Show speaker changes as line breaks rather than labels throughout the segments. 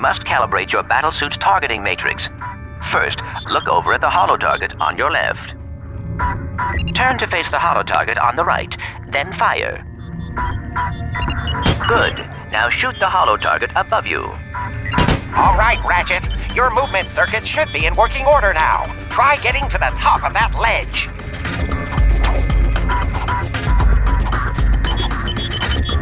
must calibrate your battlesuit's targeting matrix. First, look over at the holo target on your left. Turn to face the holo target on the right, then fire. Good. Now shoot the holo target above you.
All right, Ratchet. Your movement circuit should be in working order now. Try getting to the top of that ledge.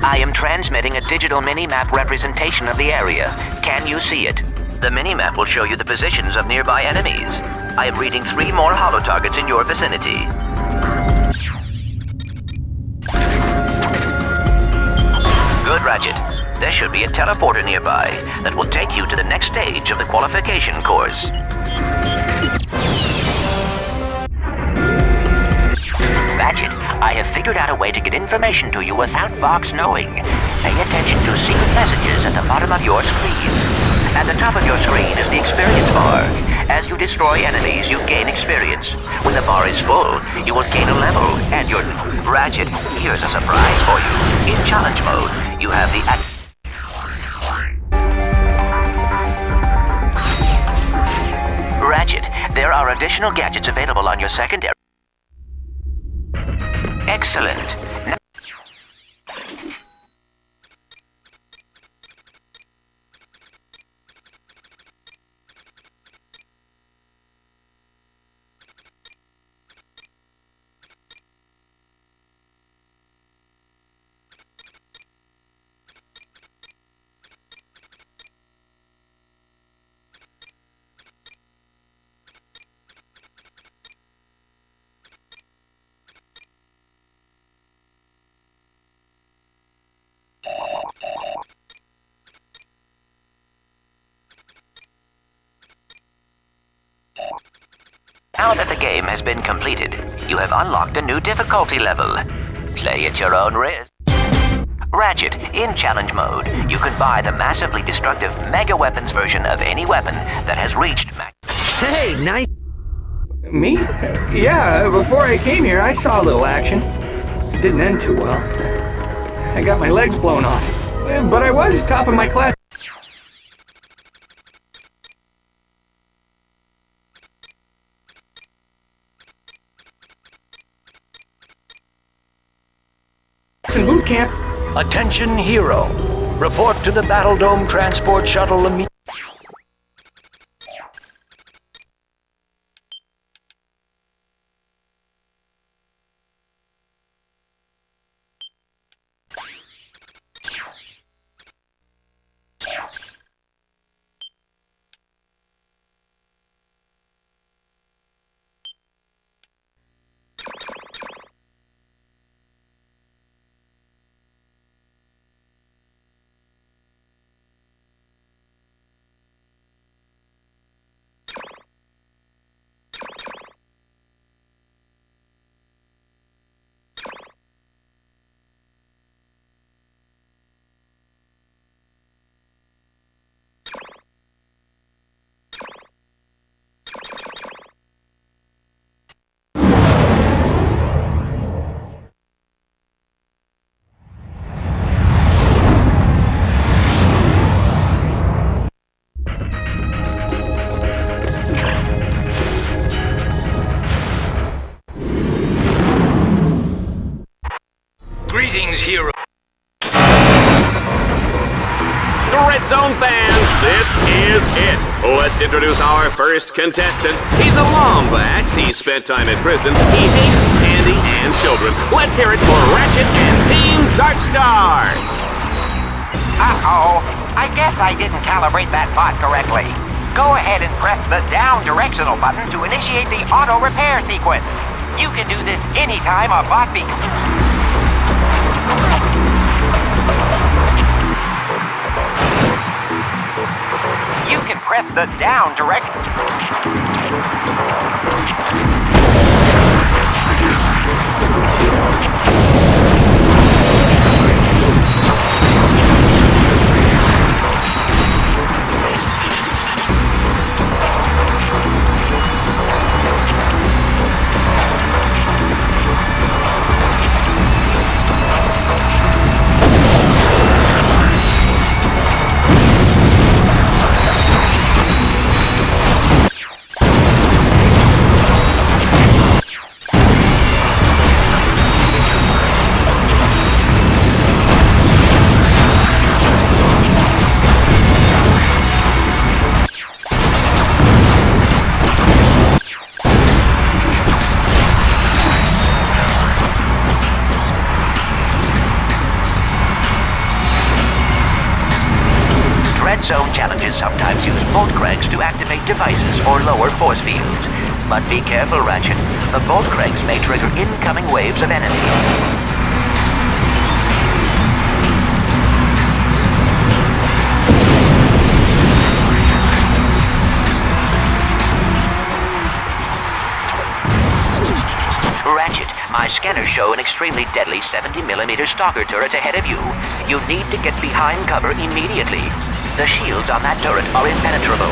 I am transmitting a digital mini-map representation of the area. Can you see it? The mini-map will show you the positions of nearby enemies. I am reading 3 more holo targets in your vicinity. Good, Ratchet. There should be a teleporter nearby that will take you to the next stage of the qualification course. Ratchet, I have figured out a way to get information to you without Vox knowing. Pay attention to secret messages at the bottom of your screen. At the top of your screen is the experience bar. As you destroy enemies, you gain experience. When the bar is full, you will gain a level, and your... Ratchet, here's a surprise for you. In challenge mode, you have the... Ratchet, there are additional gadgets available on your secondary... Excellent. Now that the game has been completed, you have unlocked a new difficulty level. Play at your own risk. Ratchet, in challenge mode, you can buy the massively destructive Mega Weapons version of any weapon that has reached max.
Hey, nice.
Me? Yeah, before I came here, I saw a little action. Didn't end too well. I got my legs blown off. But I was top of my class. In boot camp.
Attention, hero. Report to the Battle Dome Transport Shuttle immediately. Hero.
To Red Zone fans, this is it. Let's introduce our first contestant. He's a Lombax. He spent time in prison. He hates candy and children. Let's hear it for Ratchet and Team Darkstar.
Uh-oh. I guess I didn't calibrate that bot correctly. Go ahead and press the down directional button to initiate the auto repair sequence. You can do this anytime a bot You can press the down direct...
Red Zone challenges sometimes use bolt cranks to activate devices or lower force fields. But be careful, Ratchet. The bolt cranks may trigger incoming waves of enemies. Ratchet, my scanners show an extremely deadly 70mm stalker turret ahead of you. You need to get behind cover immediately. The shields on that turret are impenetrable.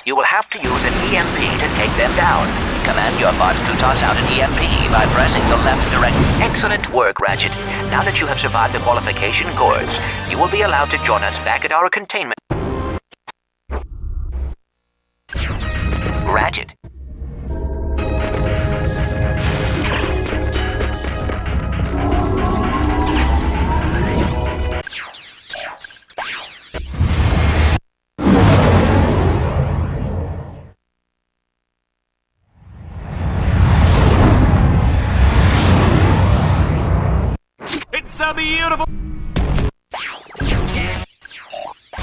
You will have to use an EMP to take them down. Command your bots to toss out an EMP by pressing the left direct. Excellent work, Ratchet. Now that you have survived the qualification course, you will be allowed to join us back at our containment. Ratchet.
It's a beautiful...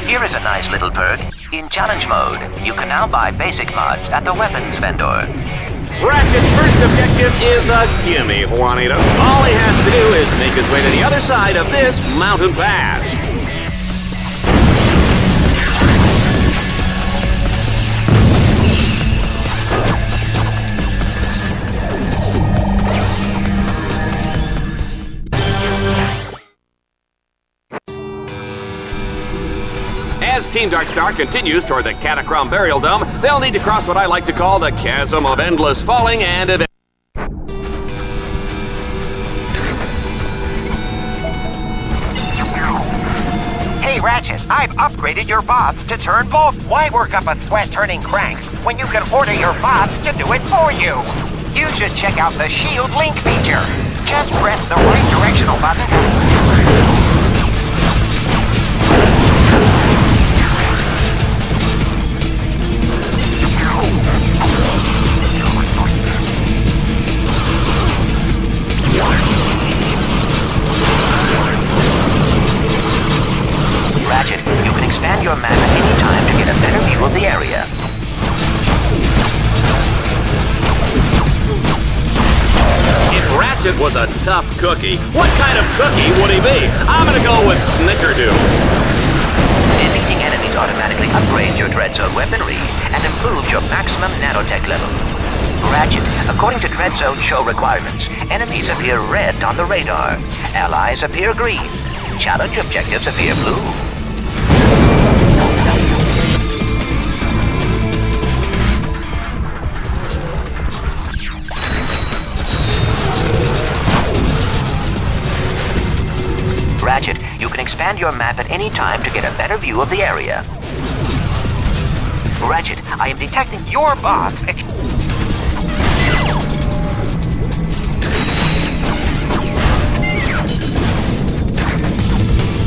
Here is a nice little perk. In challenge mode, you can now buy basic mods at the weapons vendor.
Ratchet's first objective is a gimme, Juanito. All he has to do is make his way to the other side of this mountain pass. As Team Darkstar continues toward the Catacrom Burial Dome, they'll need to cross what I like to call the chasm of endless falling and event.
Hey, Ratchet, I've upgraded your bots to turn both. Why work up a sweat turning cranks when you can order your bots to do it for you? You should check out the Shield Link feature. Just press the right directional button.
Ratchet, you can expand your map at any time to get a better view of the area.
If Ratchet was a tough cookie, what kind of cookie would he be? I'm gonna go with Snickerdoodle.
Defeating enemies automatically upgrades your Dread Zone weaponry and improves your maximum nanotech level. Ratchet, according to Dread Zone show requirements, enemies appear red on the radar. Allies appear green. Challenge objectives appear blue. Ratchet, you can expand your map at any time to get a better view of the area. Ratchet, I am detecting
Your bots...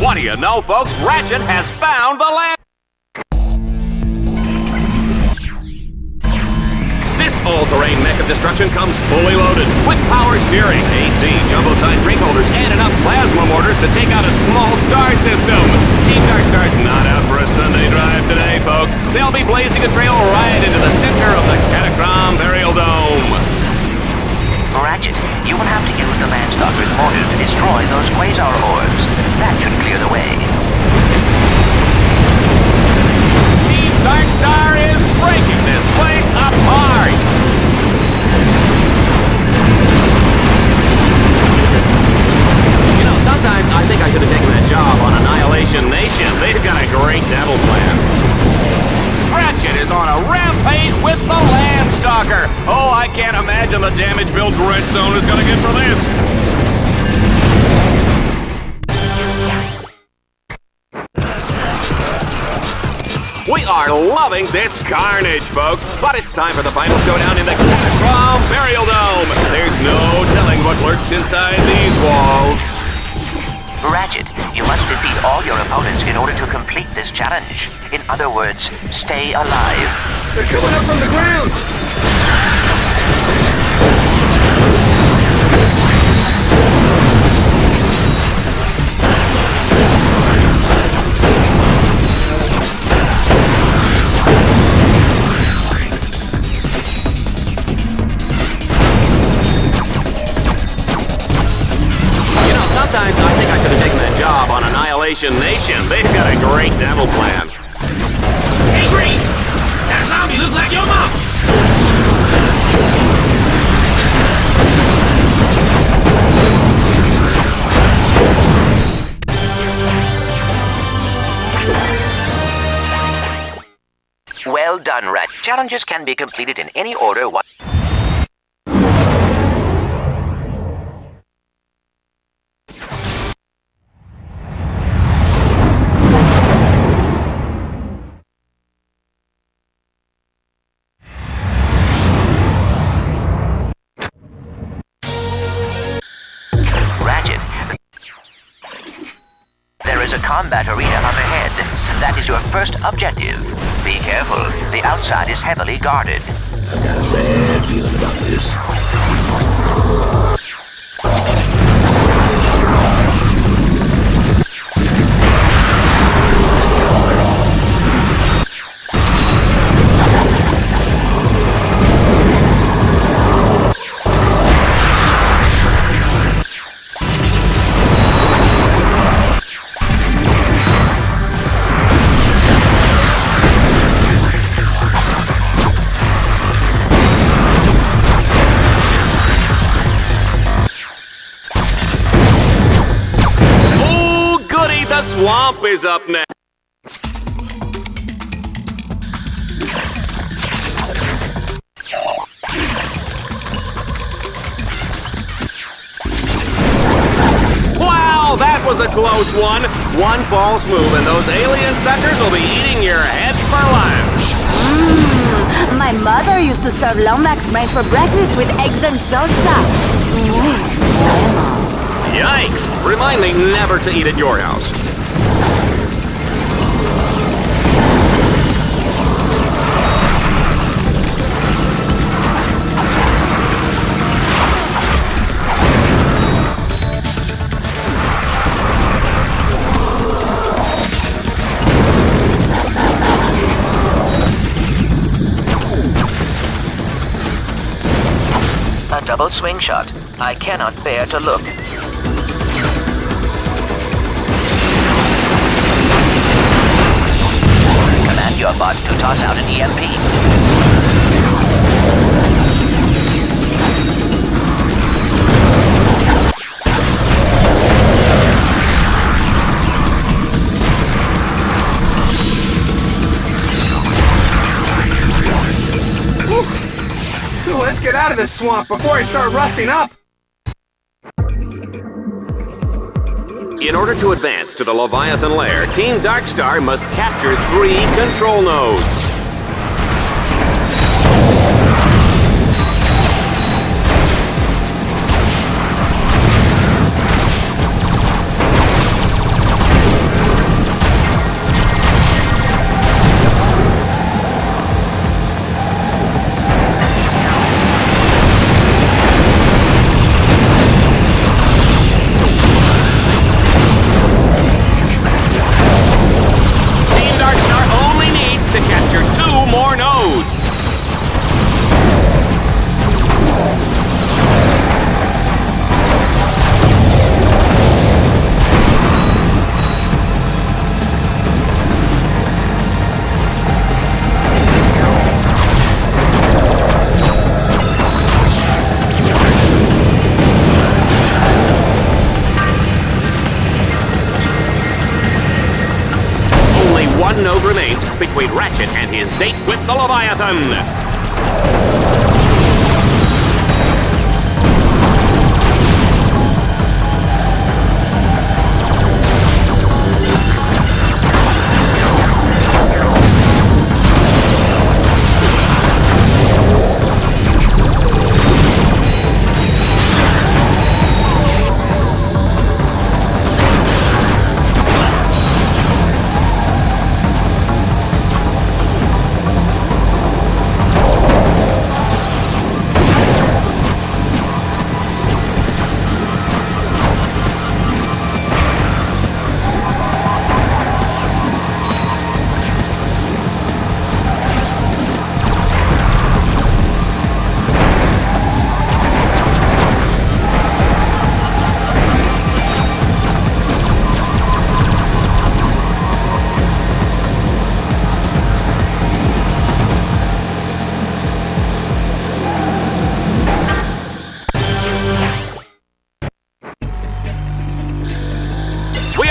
What do you know, folks? Ratchet has found the land! This all-terrain mech of destruction comes fully loaded with power steering, AC, jumbo-sized drink holders, and enough plasma mortars to take out a small star system. Team Darkstar's not out for a Sunday drive today, folks. They'll be blazing a trail right into the center of the Catacrom Burial Dome.
Ratchet, you will have to use the Landstalker's mortars to destroy those quasar orbs. That should clear the way.
Team Darkstar is breaking this place apart! You know, sometimes I think I should have taken that job on Annihilation Nation. They've got a great devil plan. Ratchet is on a rampage with the Landstalker! Oh, I can't imagine the damage Bill Dread Zone is gonna get for this! We are loving this carnage, folks, but it's time for the final showdown in the Catacrom Burial Dome! There's no telling what lurks inside these walls.
Ratchet, you must defeat all your opponents in order to complete this challenge. In other words, stay alive.
They're coming up from the ground!
Sometimes I think I could have taken that job on Annihilation Nation. They've got a great devil plan.
Hey, Green! That zombie looks like your mom!
Well done, Rat. Challenges can be completed in any order. Ratchet, there is a combat arena up ahead. That is your first objective. Be careful. The outside is heavily guarded.
I've got a bad feeling about this.
Swamp is up next. Wow, that was a close one. One false move and those alien suckers will be eating your head for lunch.
My mother used to serve Lomax brains for breakfast with eggs and salsa.
Yikes! Remind me never to eat at your house.
A double swing shot. I cannot bear to look. Command your bot to toss out an EMP.
Let's get out of this swamp before I start rusting up!
In order to advance to the Leviathan lair, Team Darkstar must capture 3 control nodes. One node remains between Ratchet and his date with the Leviathan.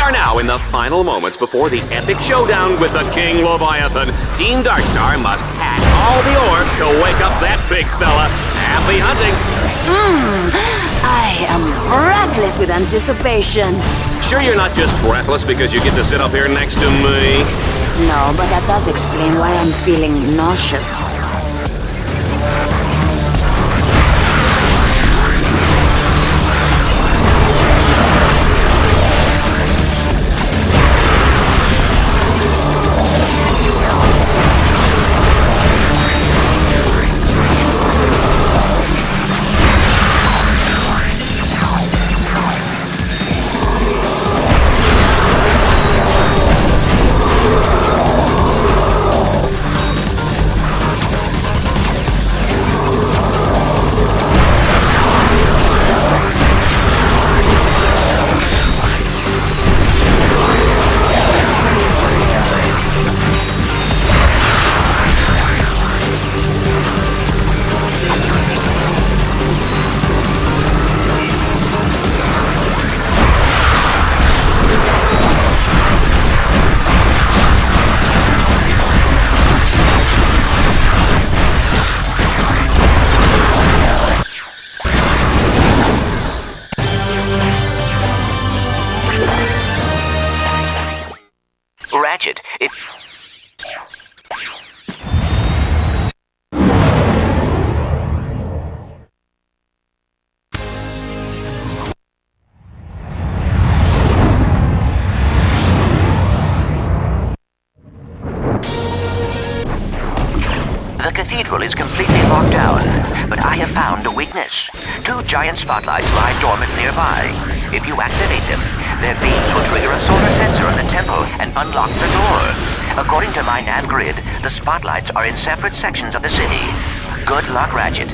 are now in the final moments before the epic showdown with the King Leviathan. Team Darkstar must hack all the orbs to wake up that big fella. Happy hunting!
I am breathless with anticipation.
Sure you're not just breathless because you get to sit up here next to me?
No, but that does explain why I'm feeling nauseous.
Ratchet, The cathedral is completely locked down, but I have found a weakness. 2 giant spotlights lie dormant nearby. If you activate them, their beams will trigger a solar sensor in the temple and unlock the door. According to my nav grid, the spotlights are in separate sections of the city. Good luck, Ratchet.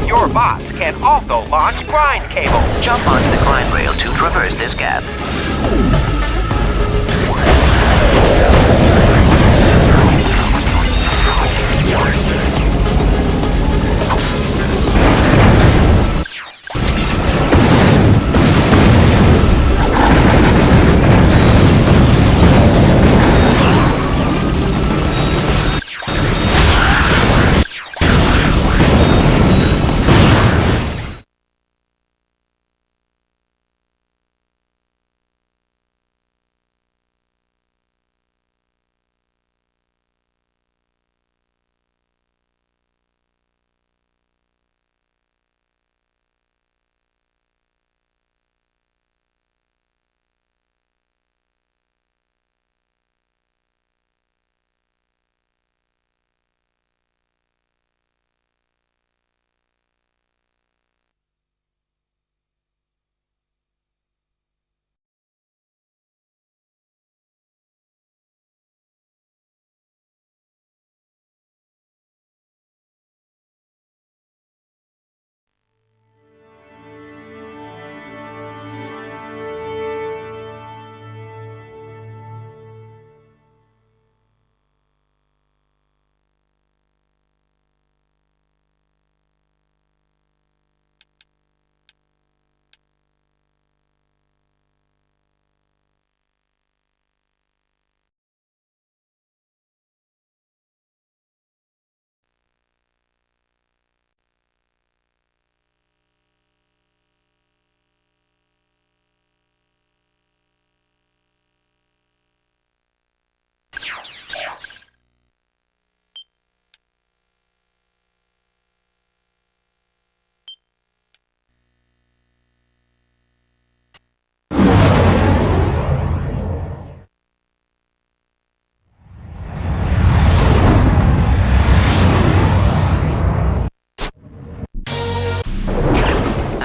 Your bots can also launch grind cable.
Jump onto the grind rail to traverse this gap.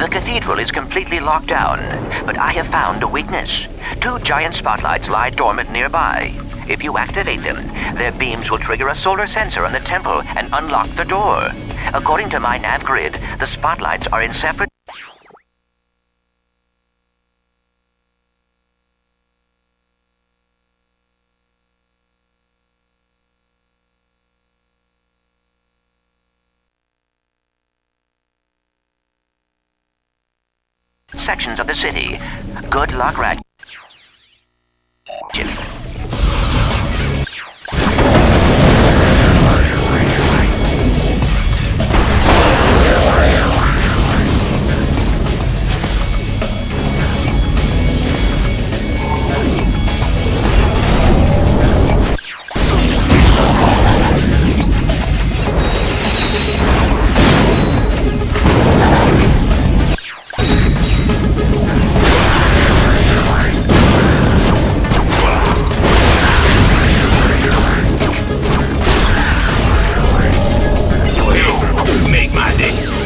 The cathedral is completely locked down, but I have found a weakness. 2 giant spotlights lie dormant nearby. If you activate them, their beams will trigger a solar sensor on the temple and unlock the door. According to my nav grid, the spotlights are in separate sections of the city. Good luck, Ratchet.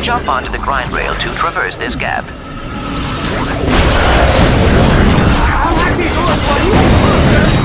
Jump onto the grind rail to traverse this gap.
I'll hack these off for you. Sir.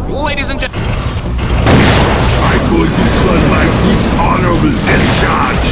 Ladies and gentlemen,
I call this one my dishonorable discharge.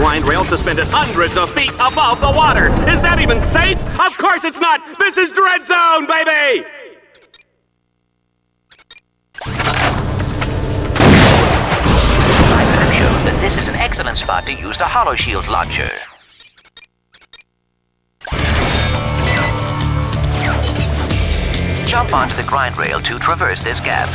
grind rail suspended hundreds of feet above the water. Is that even safe? Of course it's not! This is Dread Zone, baby!
My map shows that this is an excellent spot to use the Hollow Shield launcher. Jump onto the grind rail to traverse this gap.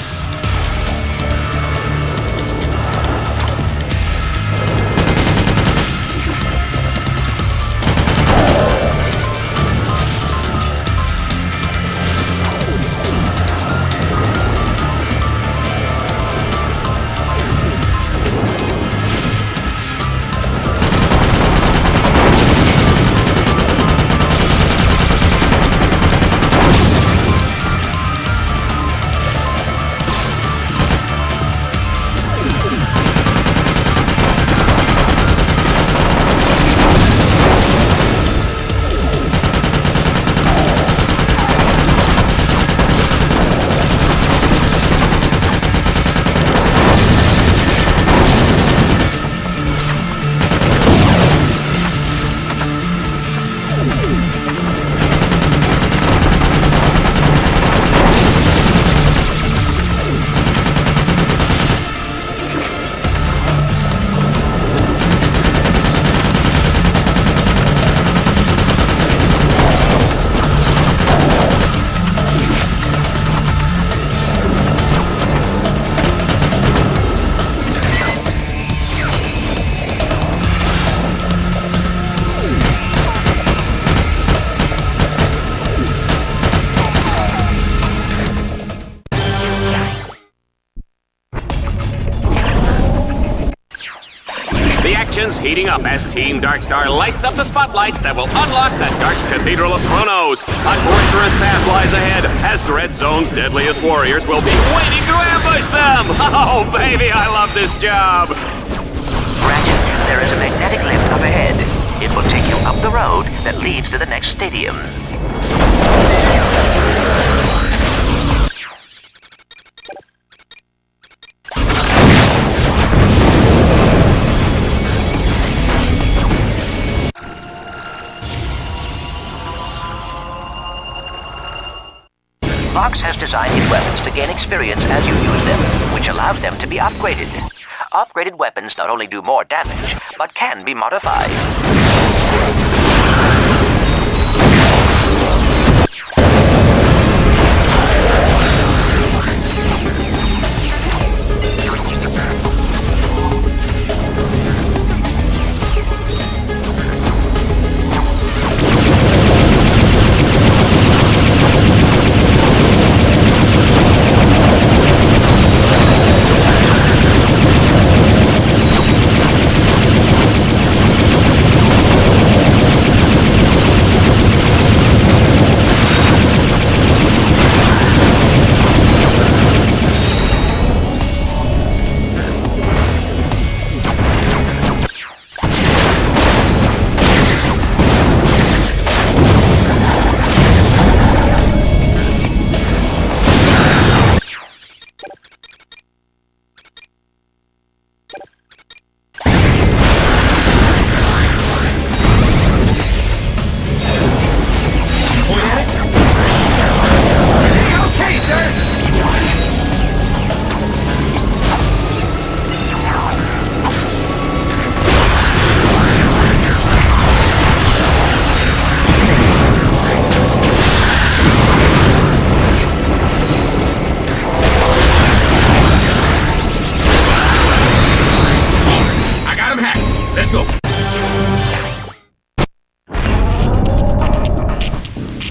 tension's heating up as Team Darkstar lights up the spotlights that will unlock the Dark Cathedral of Chronos. A treacherous path lies ahead as Dread Zone's deadliest warriors will be waiting to ambush them. Oh, baby, I love this job.
Ratchet, there is a magnetic lift up ahead. It will take you up the road that leads to the next stadium. Vox has designed these weapons to gain experience as you use them, which allows them to be upgraded. Upgraded weapons not only do more damage, but can be modified.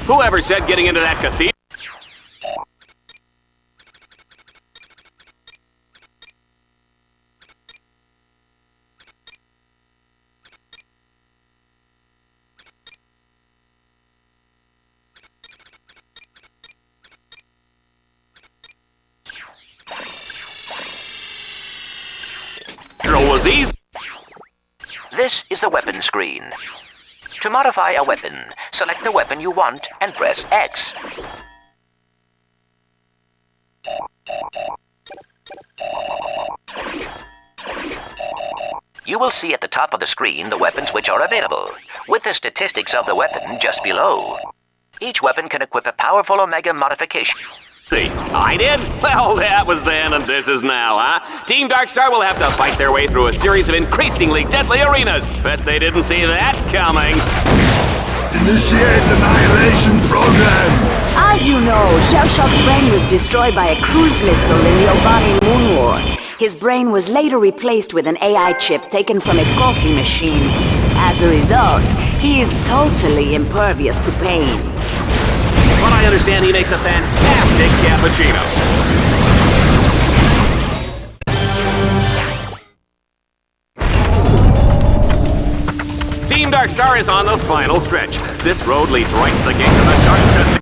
Whoever said getting into that cathedral? Was easy.
This is the weapon screen. To modify a weapon, select the weapon you want and press X. You will see at the top of the screen the weapons which are available, with the statistics of the weapon just below. Each weapon can equip a powerful Omega modification.
I did? Well, that was then and this is now, huh? Team Darkstar will have to fight their way through a series of increasingly deadly arenas. Bet they didn't see that coming.
Initiate annihilation program!
As you know, Shellshock's brain was destroyed by a cruise missile in the Obani Moon War. His brain was later replaced with an AI chip taken from a coffee machine. As a result, he is totally impervious to pain.
But I understand he makes a fantastic cappuccino. Team Darkstar is on the final stretch. This road leads right to the gates of the Dark.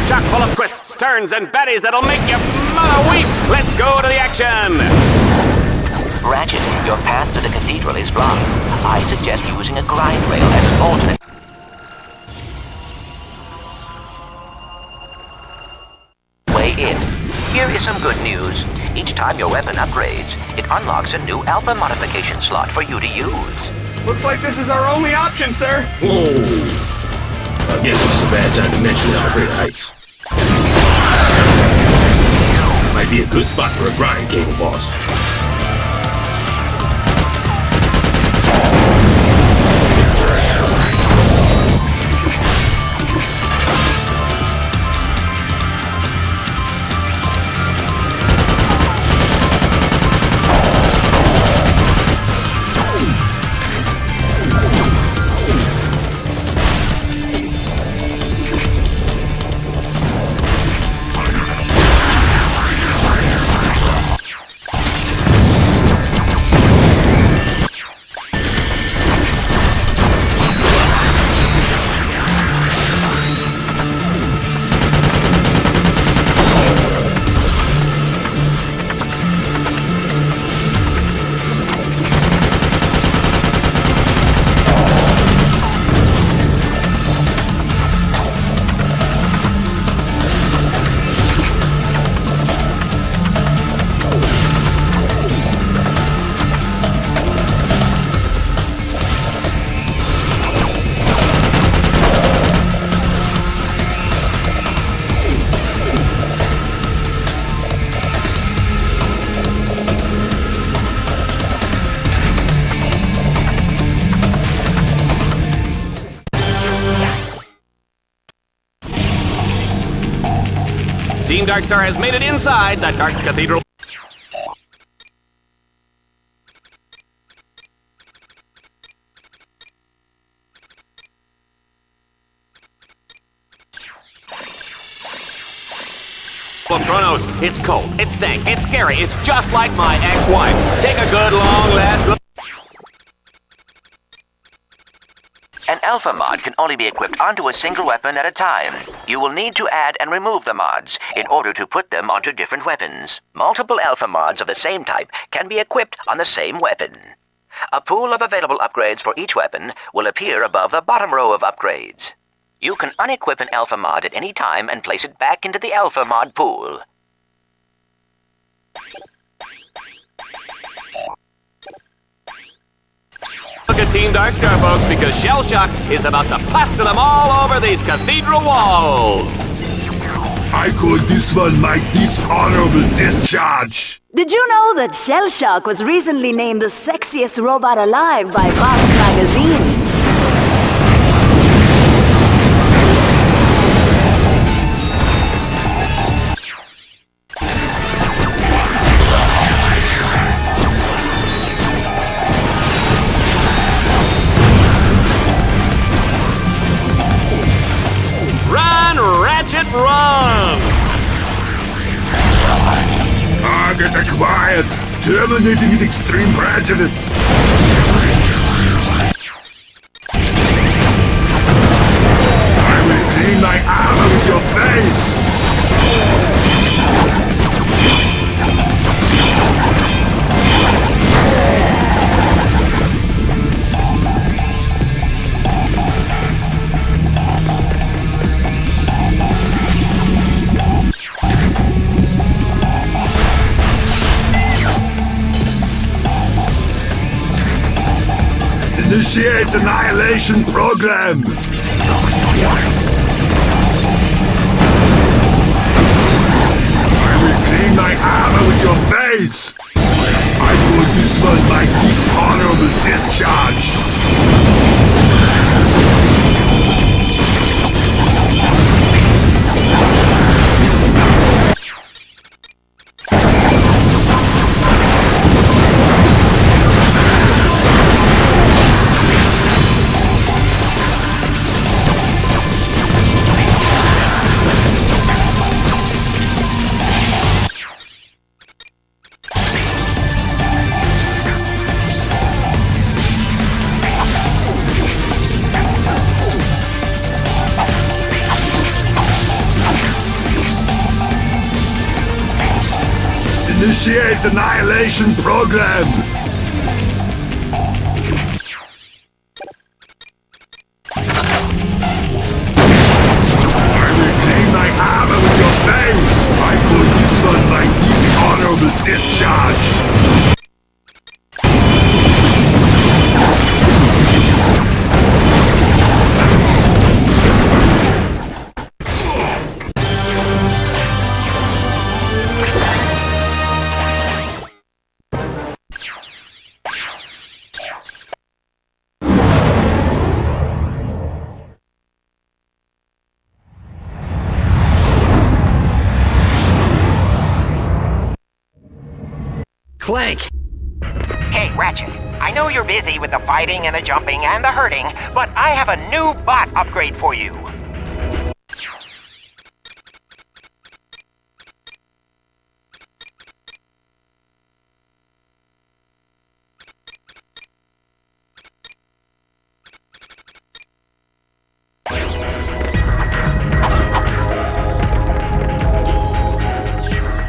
Chock full of twists, turns, and baddies that'll make your mother weep! Let's go to the action!
Ratchet, your path to the cathedral is blocked. I suggest using a grind rail as an alternate. Way in. Here is some good news. Each time your weapon upgrades, it unlocks a new alpha modification slot for you to use.
Looks like this is our only option, sir.
Oh. I guess it's a bad time to mention our favorite heights.
My
be a good spot for a grind, Cable Boss. Team Darkstar has made it inside the Dark Cathedral. Of Kronos, it's cold, it's dank, it's scary, it's just like my ex-wife. Take a good long last look.
An alpha mod can only be equipped onto a single weapon at a time. You will need to add and remove the mods in order to put them onto different weapons. Multiple alpha mods of the same type can be equipped on the same weapon. A pool of available upgrades for each weapon will appear above the bottom row of upgrades. You can unequip an alpha mod at any time and place it back into the alpha mod pool.
Look at Team Darkstar, folks, because Shell Shock is about to plaster them all over these cathedral walls.
I call this one my dishonorable discharge.
Did you know that Shell Shock was recently named the sexiest robot alive by Vox magazine?
Run!
Target acquired. Terminating with extreme prejudice. I will clean my armor with your face. Initiate annihilation program! I will clean my armor with your face! I call this one my dishonorable discharge! Initiate annihilation program! I will clean my armor with your face! I call this one my dishonorable discharge!
Clank!
Hey, Ratchet. I know you're busy with the fighting and the jumping and the hurting, but I have a new bot upgrade for you.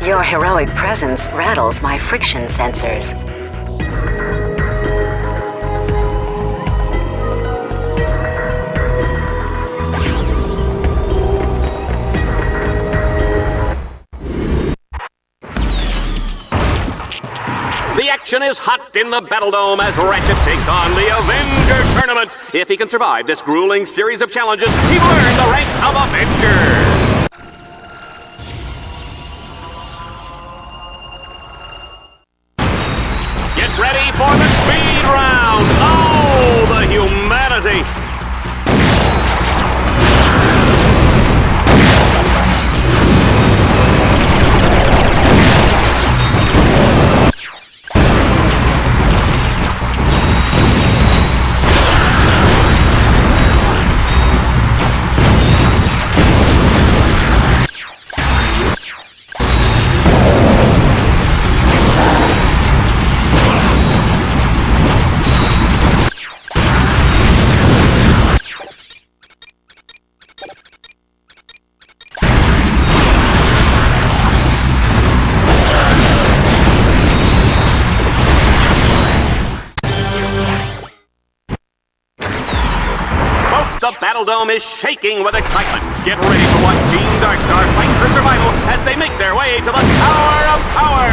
Your heroic presence rattles my friction sensors.
The action is hot in the Battle Dome as Ratchet takes on the Avenger Tournament. If he can survive this grueling series of challenges, he will earn the rank of Avenger. Get ready for the speed round! Oh, the humanity! The Battle Dome is shaking with excitement. Get ready to watch Team Darkstar fight for survival as they make their way to the Tower of Power!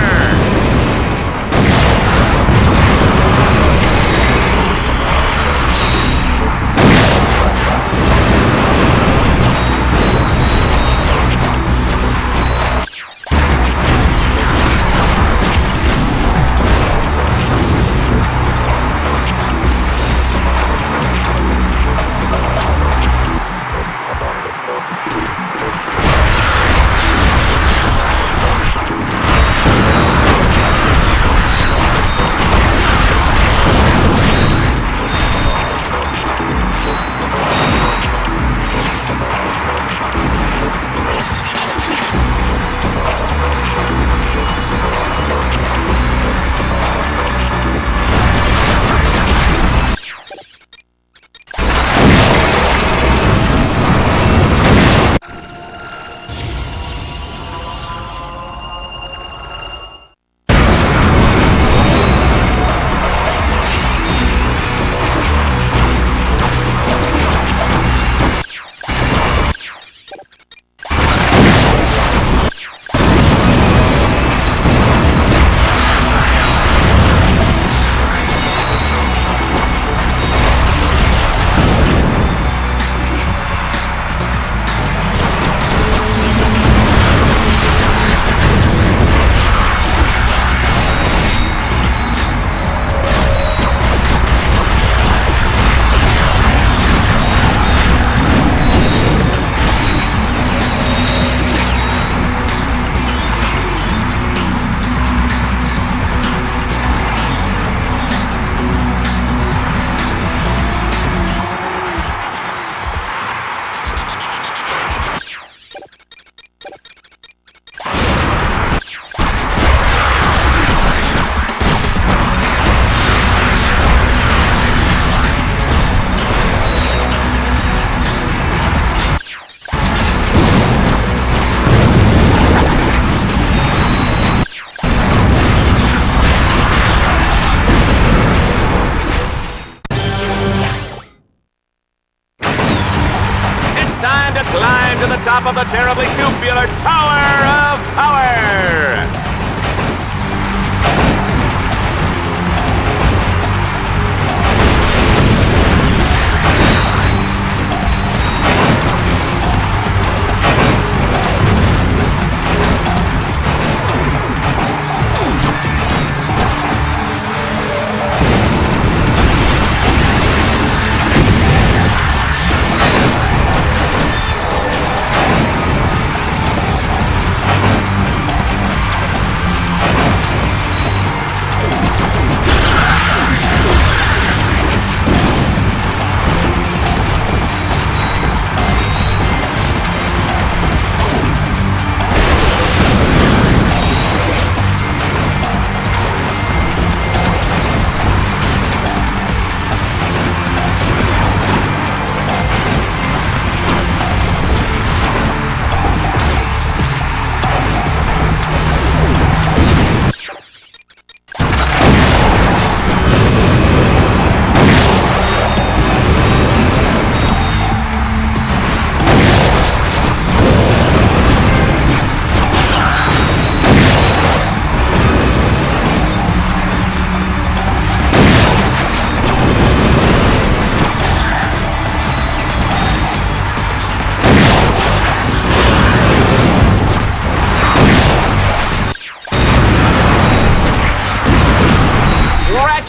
To the top of the terribly tubular Tower of Power!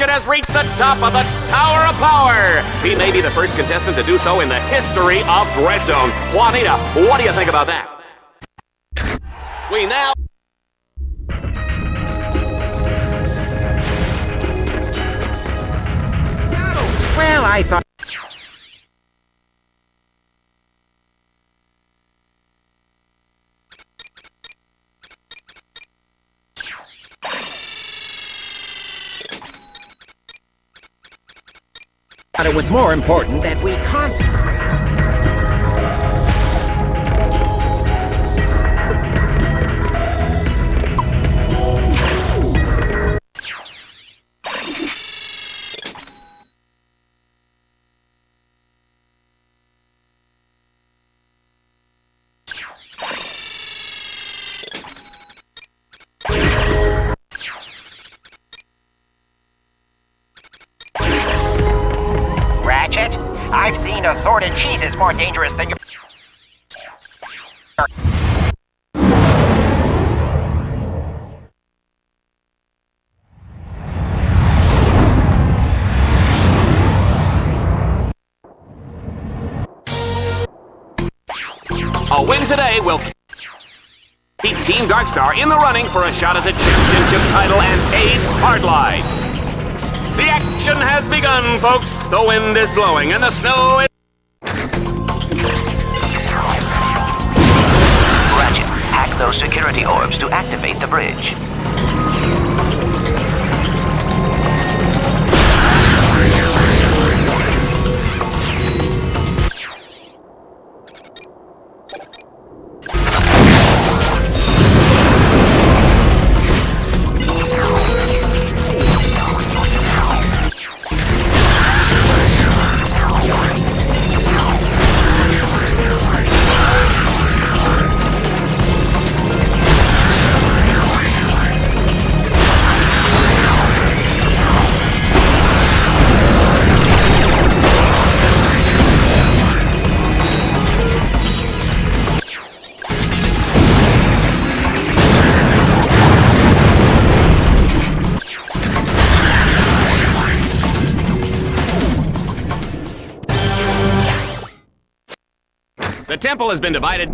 Ratchet has reached the top of the Tower of Power. He may be the first contestant to do so in the history of Dread Zone. Juanita, what do you think about that? We now...
Well, I thought... it was more important that we concentrate. Ratchet, I've seen assorted cheeses more dangerous than your...
A win today will keep Team Darkstar in the running for a shot at the championship title and Ace Hardline. The action has begun, folks. The wind is blowing and the snow is...
Ratchet, hack those security orbs to activate the bridge.
The temple has been divided.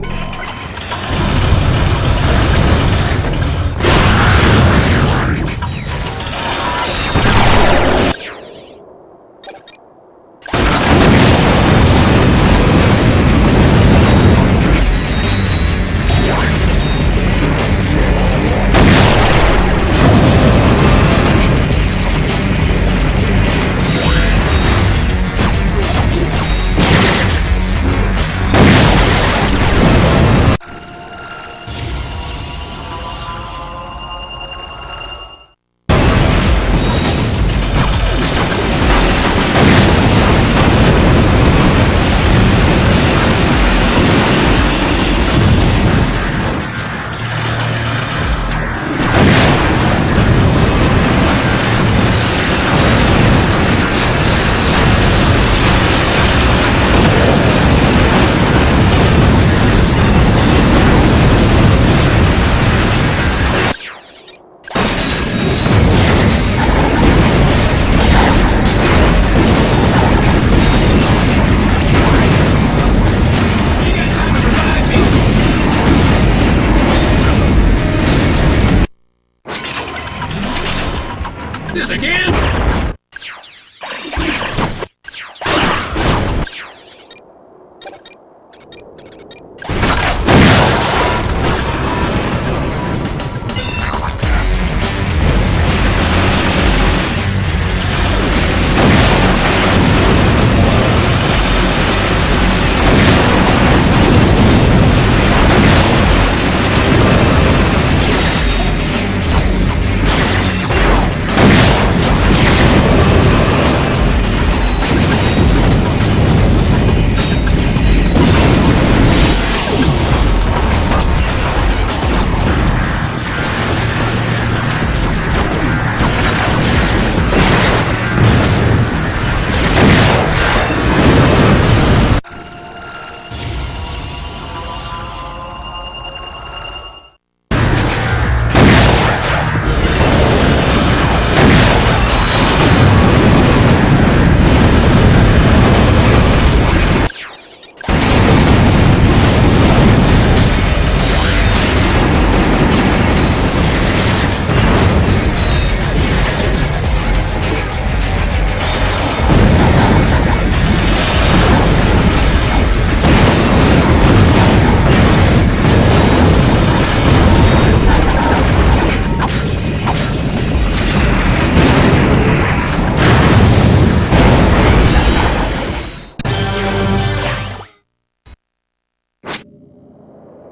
This again?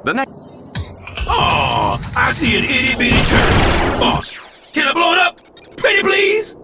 The next.
Oh, I see an itty bitty turd. Boss, can I blow it up? Pretty please?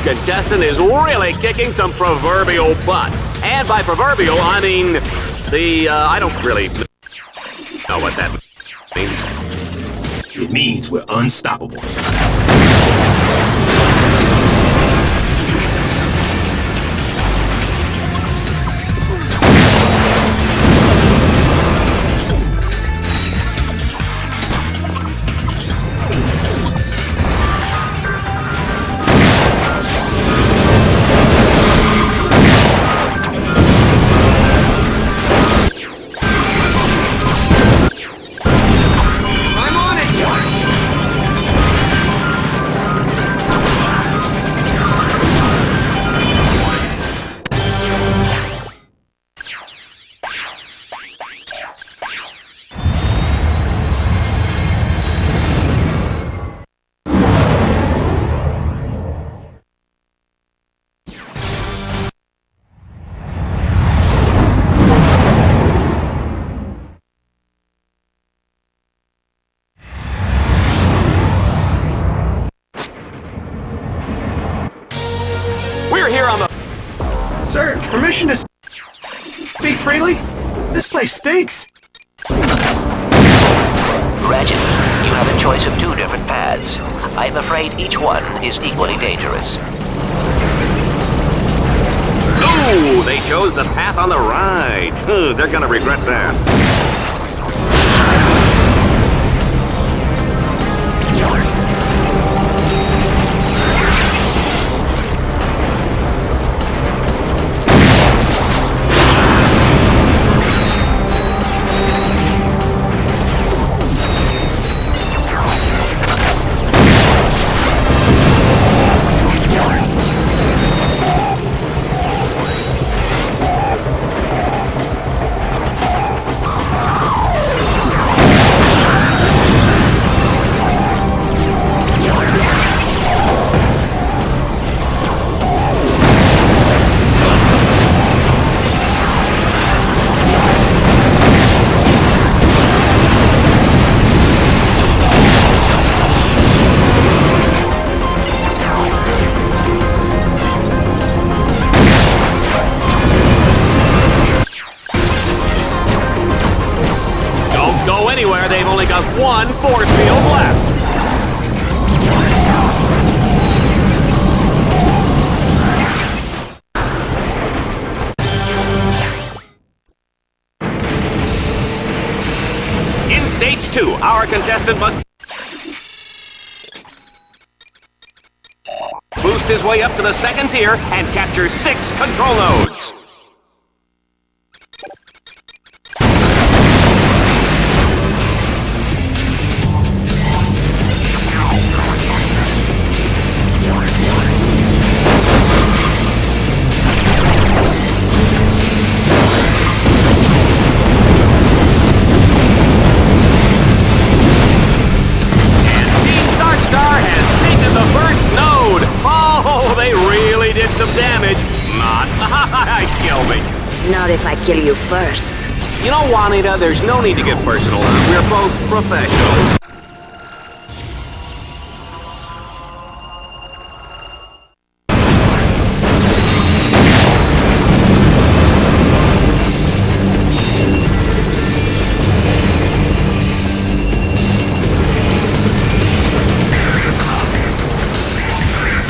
Contestant is really kicking some proverbial butt. And by proverbial, I mean I don't really know what that means.
It means we're unstoppable.
Sir, permission to speak freely? This place stinks.
Ratchet, you have a choice of two different paths. I'm afraid each one is equally dangerous.
Ooh, they chose the path on the right. They're gonna regret that. Anywhere, they've only got one force field left. In stage 2, our contestant must boost his way up to the second tier and capture 6 control nodes.
if I kill you first.
You know, Juanita, there's no need to get personal. We're both professionals.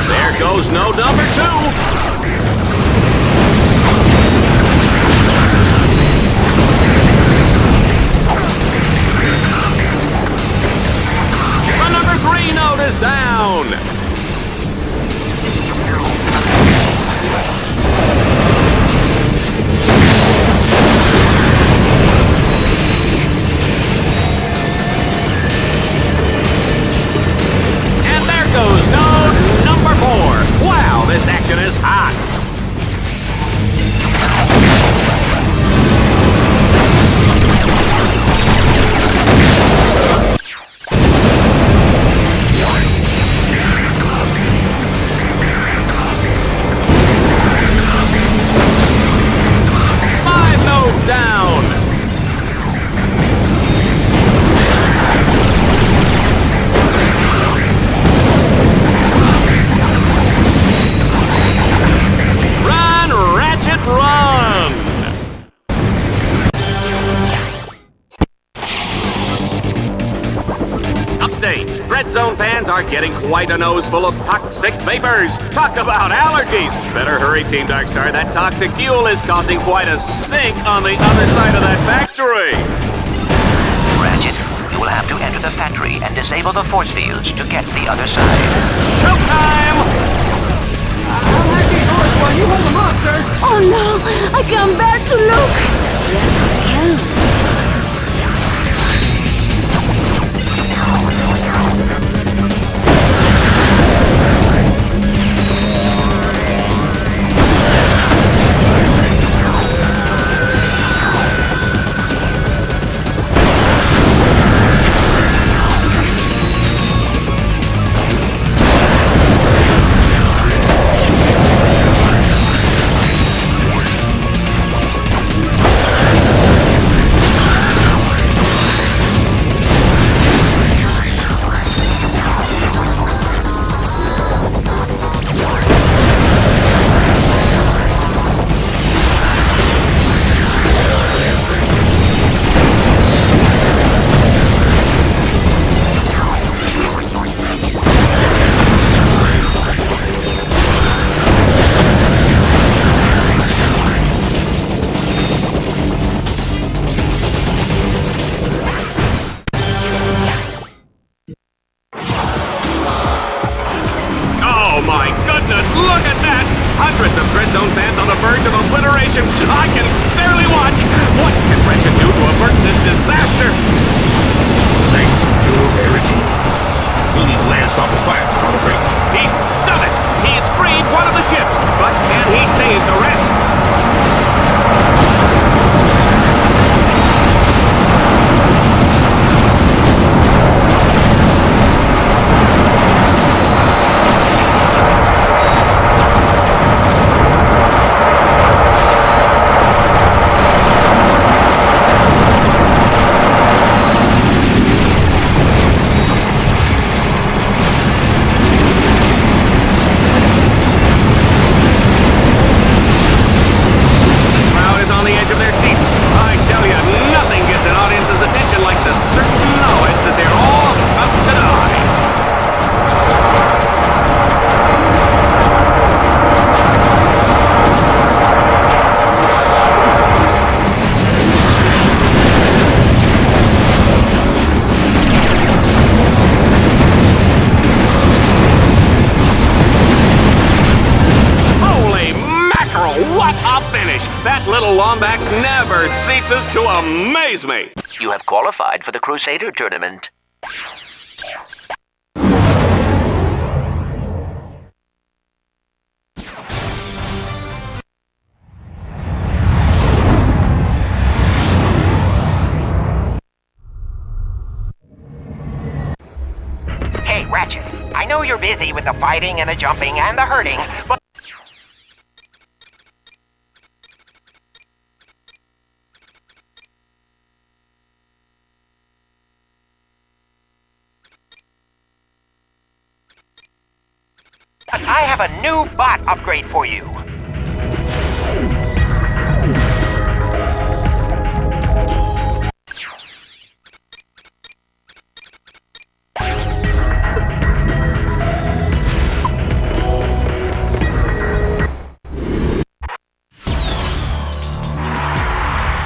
There goes no number two. Three note is down. And there goes node number 4. Wow, this action is hot. Down. Run, Ratchet, run! Update. Dread Zone fans are getting quite a nose full of toxic vapors. Talk about allergies. Better hurry, Team Darkstar. That toxic fuel is causing quite a stink on the other side of that factory.
Ratchet, you will have to enter the factory and disable the force fields to get to the other side.
Showtime!
I'll have these horns while you hold them off, sir.
Oh no! I can't bear to look! Yes, I can.
Hundreds of Dread Zone fans on the verge of obliteration. I can barely watch. What can Ratchet do to avert this disaster?
Thanks to your rarity. We need Lance off his fire on the break.
He's done it! He's freed one of the ships, but can he save the rest? That little Lombax never ceases to amaze me!
You have qualified for the Crusader tournament.
Hey, Ratchet, I know you're busy with the fighting and the jumping and the hurting, but I have a new bot upgrade for you.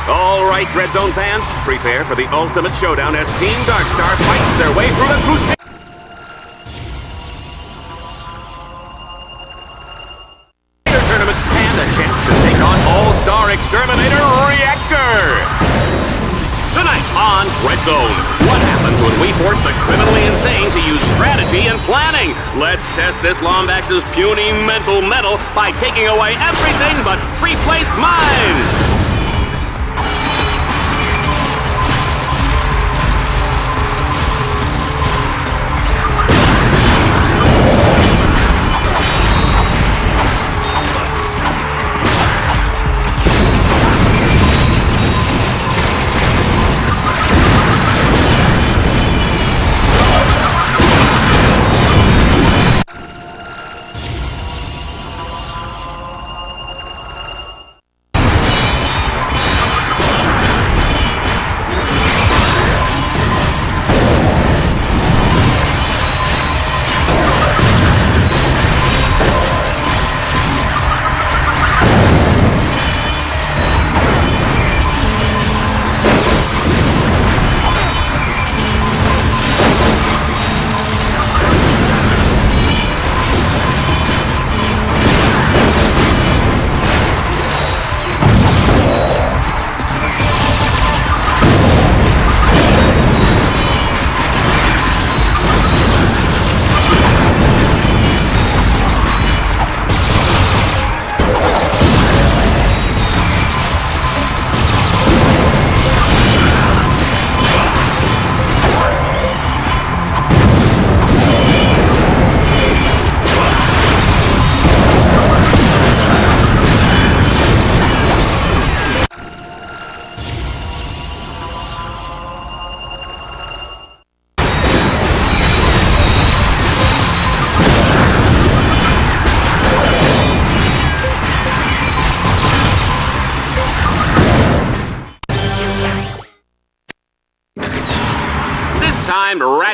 All right, Dread Zone fans, prepare for the ultimate showdown as Team Darkstar fights their way through the Crusade tournament and a chance to take on All-Star Exterminator Reactor. Tonight on Dread Zone, what happens when we force the criminally insane to use strategy and planning? Let's test this Lombax's puny mental metal by taking away everything but pre-placed mines.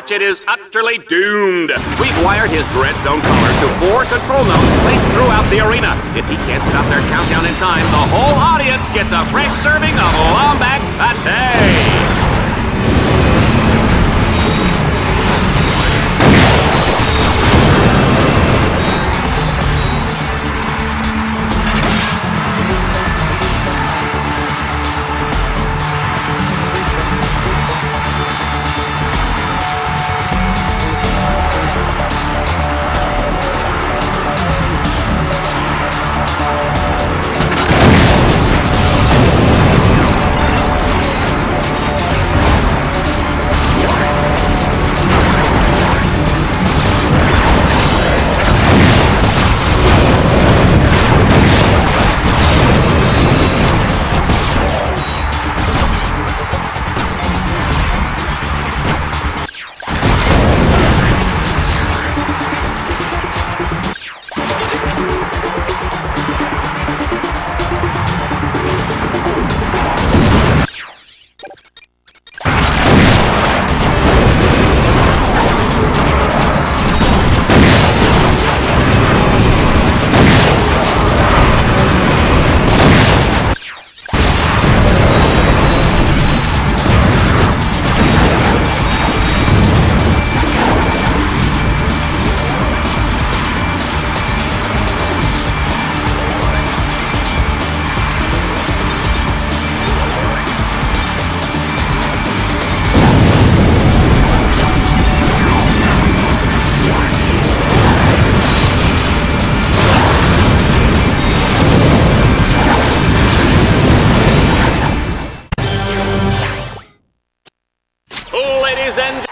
Ratchet is utterly doomed. We've wired his Dread Zone collar to 4 control nodes placed throughout the arena. If he can't stop their countdown in time, the whole audience gets a fresh serving of Lombax Pate. Ladies and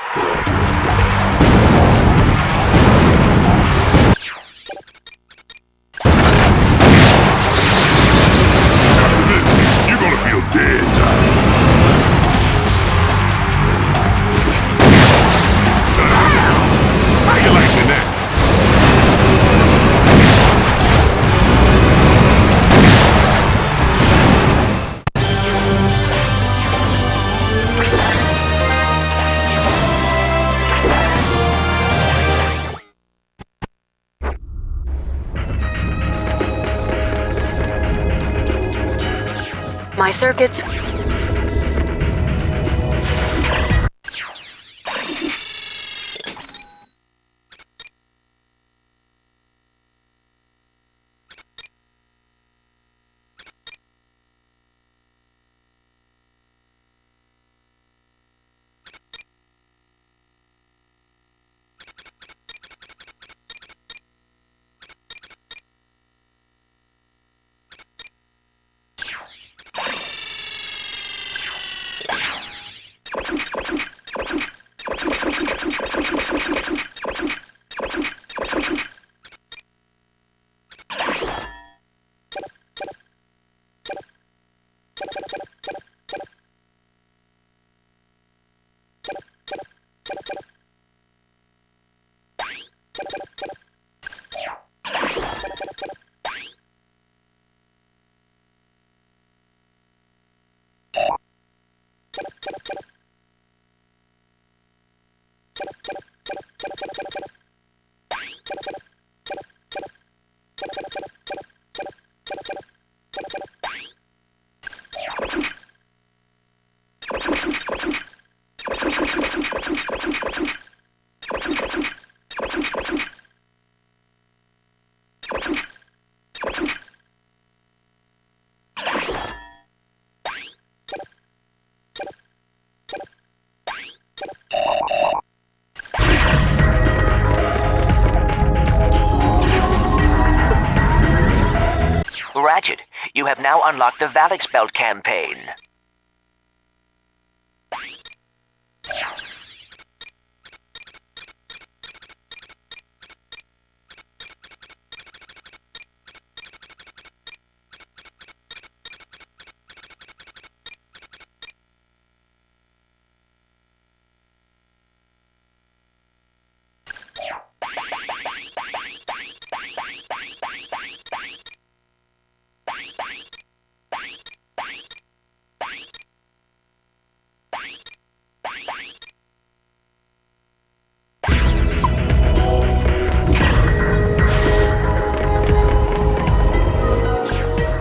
You're gonna feel dead, Johnny. How you liking that?
My circuits...
Ratchet, you have now unlocked the Valix Belt campaign.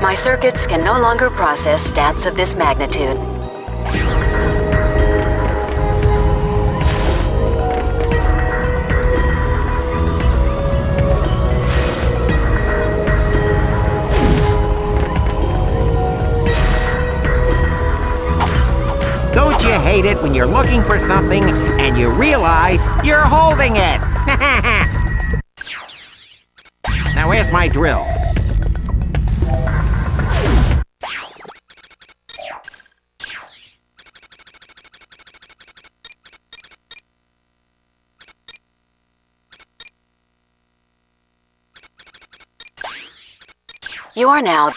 My circuits can no longer process stats of this magnitude.
Don't you hate it when you're looking for something and you realize you're holding it? Now where's my drill?
You are now